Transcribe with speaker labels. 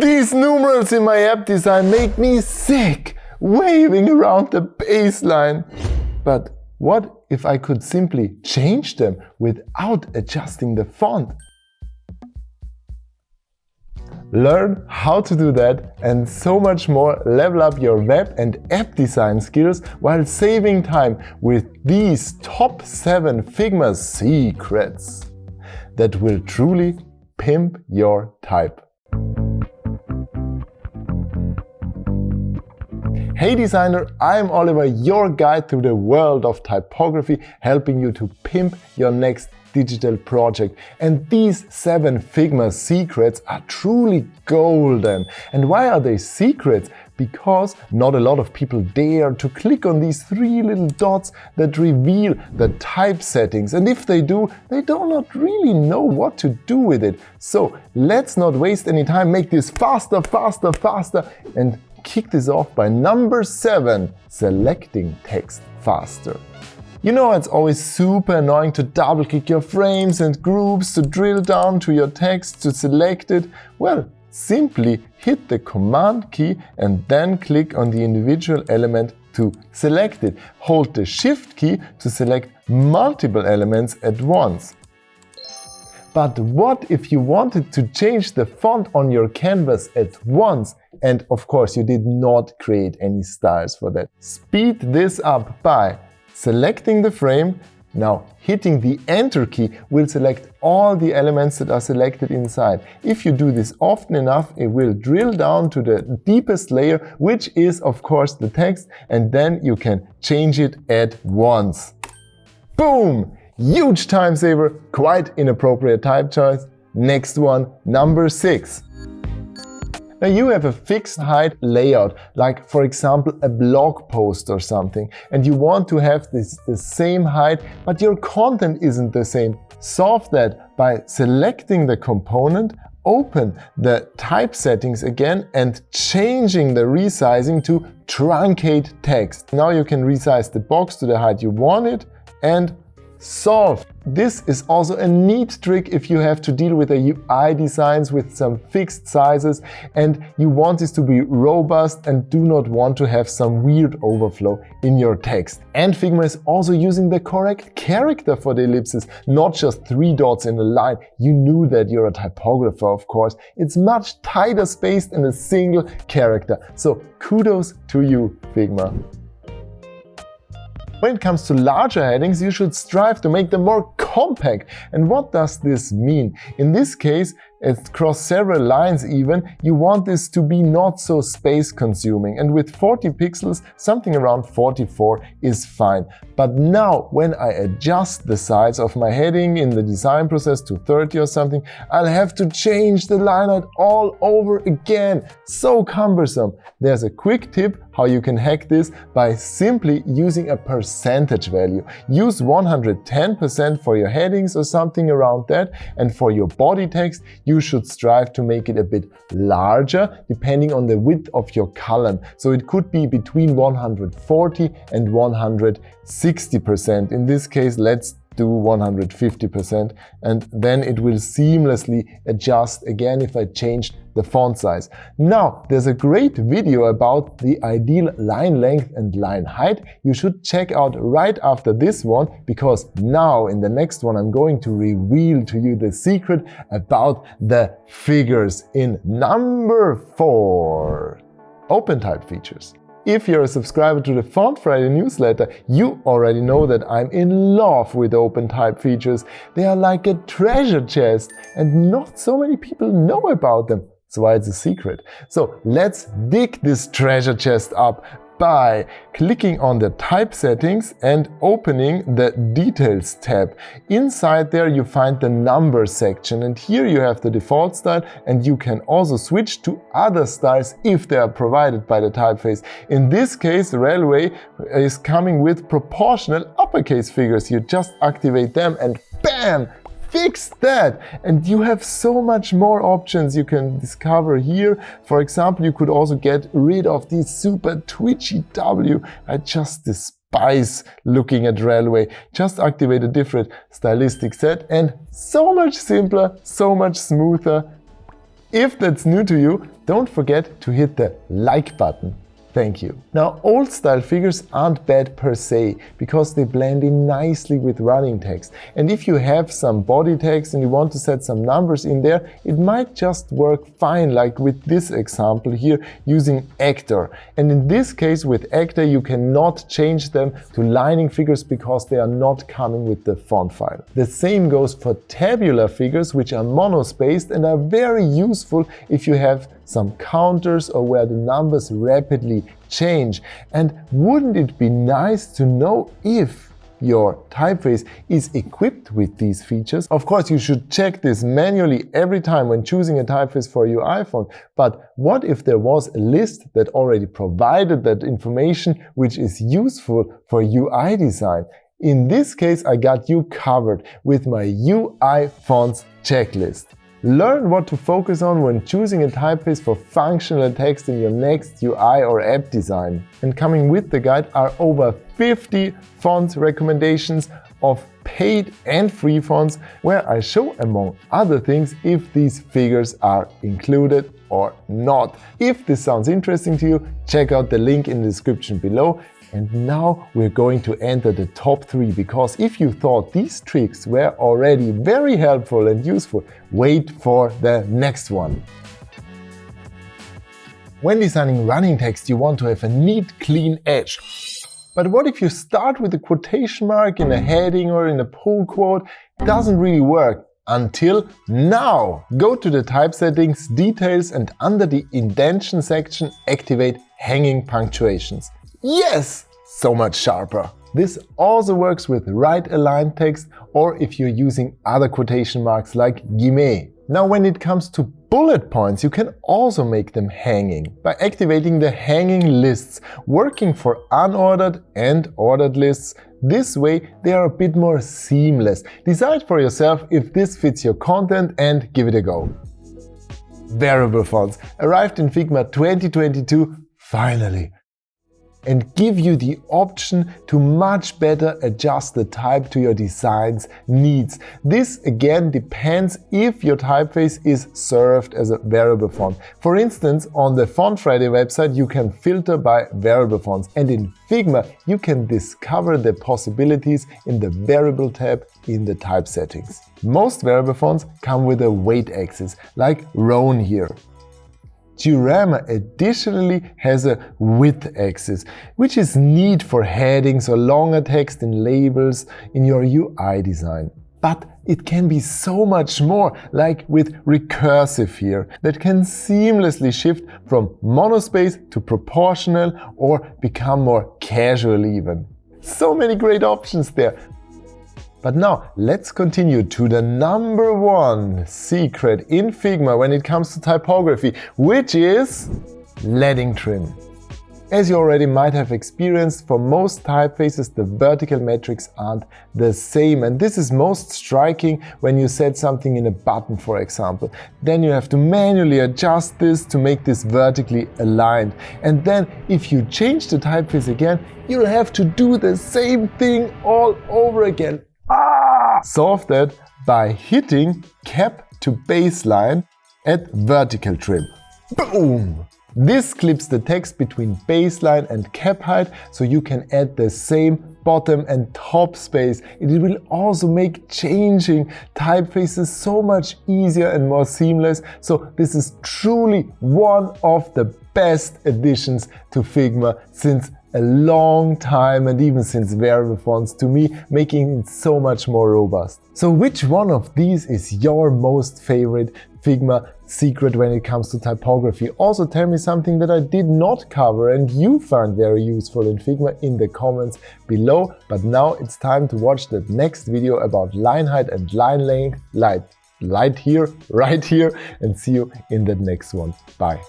Speaker 1: These numerals in my app design make me sick, waving around the baseline. But what if I could simply change them without adjusting the font? Learn how to do that and so much more. Level up your web and app design skills while saving time with these top 7 Figma secrets that will truly pimp your type. Hey designer, I'm Oliver, your guide through the world of typography, helping you to pimp your next digital project. And these 7 Figma secrets are truly golden. And why are they secrets? Because not a lot of people dare to click on these 3 little dots that reveal the type settings. And if they do, they do not really know what to do with it. So let's not waste any time, make this faster, and kick this off by number 7, selecting text faster. You know, it's always super annoying to double-click your frames and groups to drill down to your text to select it. Well, simply hit the Command key and then click on the individual element to select it. Hold the Shift key to select multiple elements at once. But what if you wanted to change the font on your canvas at once? And of course, you did not create any styles for that. Speed this up by selecting the frame. Now, hitting the Enter key will select all the elements that are selected inside. If you do this often enough, it will drill down to the deepest layer, which is, of course, the text, and then you can change it at once. Boom! Huge time saver, quite inappropriate type choice. Next one, number 6. Now you have a fixed height layout, like for example a blog post or something, and you want to have the same height, but your content isn't the same. Solve that by selecting the component, open the type settings again and changing the resizing to truncate text. Now you can resize the box to the height you want it and solved. This is also a neat trick if you have to deal with a UI designs with some fixed sizes and you want this to be robust and do not want to have some weird overflow in your text. And Figma is also using the correct character for the ellipses, not just 3 dots in a line. You knew that, you're a typographer, of course. It's much tighter spaced in a single character. So kudos to you, Figma. When it comes to larger headings, you should strive to make them more compact. And what does this mean? In this case, across several lines even, you want this to be not so space consuming. And with 40 pixels, something around 44 is fine. But now, when I adjust the size of my heading in the design process to 30 or something, I'll have to change the line height all over again. So cumbersome. There's a quick tip how you can hack this by simply using a percentage value. Use 110% for your headings or something around that, and for your body text, you should strive to make it a bit larger depending on the width of your column. So it could be between 140 and 160%. In this case, let's do 150%, and then it will seamlessly adjust again if I changed the font size. Now, there's a great video about the ideal line length and line height you should check out right after this one, because now in the next one I'm going to reveal to you the secret about the figures in number 4. OpenType features. If you're a subscriber to the Font Friday newsletter, you already know that I'm in love with OpenType features. They are like a treasure chest and not so many people know about them. That's why it's a secret. So let's dig this treasure chest up by clicking on the type settings and opening the details tab. Inside there you find the number section, and here you have the default style, and you can also switch to other styles if they are provided by the typeface. In this case, Railway is coming with proportional uppercase figures. You just activate them and bam! Fix that, and you have so much more options you can discover here. For example, you could also get rid of these super twitchy W. I just despise looking at Railway. Just activate a different stylistic set and so much simpler, so much smoother. If that's new to you, don't forget to hit the like button. Thank you. Now, old style figures aren't bad per se, because they blend in nicely with running text. And if you have some body text and you want to set some numbers in there, it might just work fine, like with this example here using actor. And in this case with actor, you cannot change them to lining figures because they are not coming with the font file. The same goes for tabular figures, which are monospaced and are very useful if you have some counters or where the numbers rapidly change. And wouldn't it be nice to know if your typeface is equipped with these features? Of course, you should check this manually every time when choosing a typeface for your iPhone. But what if there was a list that already provided that information, which is useful for UI design? In this case, I got you covered with my UI fonts checklist. Learn what to focus on when choosing a typeface for functional text in your next UI or app design. And coming with the guide are over 50 font recommendations of paid and free fonts, where I show, among other things, if these figures are included or not. If this sounds interesting to you, check out the link in the description below. And now we're going to enter the top 3, because if you thought these tricks were already very helpful and useful, wait for the next one. When designing running text, you want to have a neat, clean edge. But what if you start with a quotation mark in a heading or in a pull quote? It doesn't really work. Until now. Go to the type settings, details, and under the indentation section, activate hanging punctuations. Yes! So much sharper. This also works with right-aligned text or if you're using other quotation marks like guillemets. Now, when it comes to bullet points, you can also make them hanging by activating the hanging lists, working for unordered and ordered lists. This way, they are a bit more seamless. Decide for yourself if this fits your content and give it a go. Variable fonts arrived in Figma 2022, finally, and give you the option to much better adjust the type to your design's needs. This again depends if your typeface is served as a variable font. For instance, on the Font Friday website you can filter by variable fonts, and in Figma you can discover the possibilities in the variable tab in the type settings. Most variable fonts come with a weight axis, like Roan here. Diorama additionally has a width axis, which is neat for headings or longer text in labels in your UI design. But it can be so much more, like with recursive here, that can seamlessly shift from monospace to proportional or become more casual even. So many great options there. But now let's continue to the number 1 secret in Figma when it comes to typography, which is leading trim. As you already might have experienced, for most typefaces the vertical metrics aren't the same, and this is most striking when you set something in a button, for example. Then you have to manually adjust this to make this vertically aligned, and then if you change the typeface again, you'll have to do the same thing all over again. Solve that by hitting cap to baseline at vertical trim. Boom! This clips the text between baseline and cap height, so you can add the same bottom and top space. It will also make changing typefaces so much easier and more seamless. So this is truly one of the best additions to Figma since a long time, and even since variable fonts, to me, making it so much more robust. So which one of these is your most favorite Figma secret when it comes to typography? Also tell me something that I did not cover and you found very useful in Figma in the comments below. But now it's time to watch the next video about line height and line length, right here, and see you in the next one. Bye.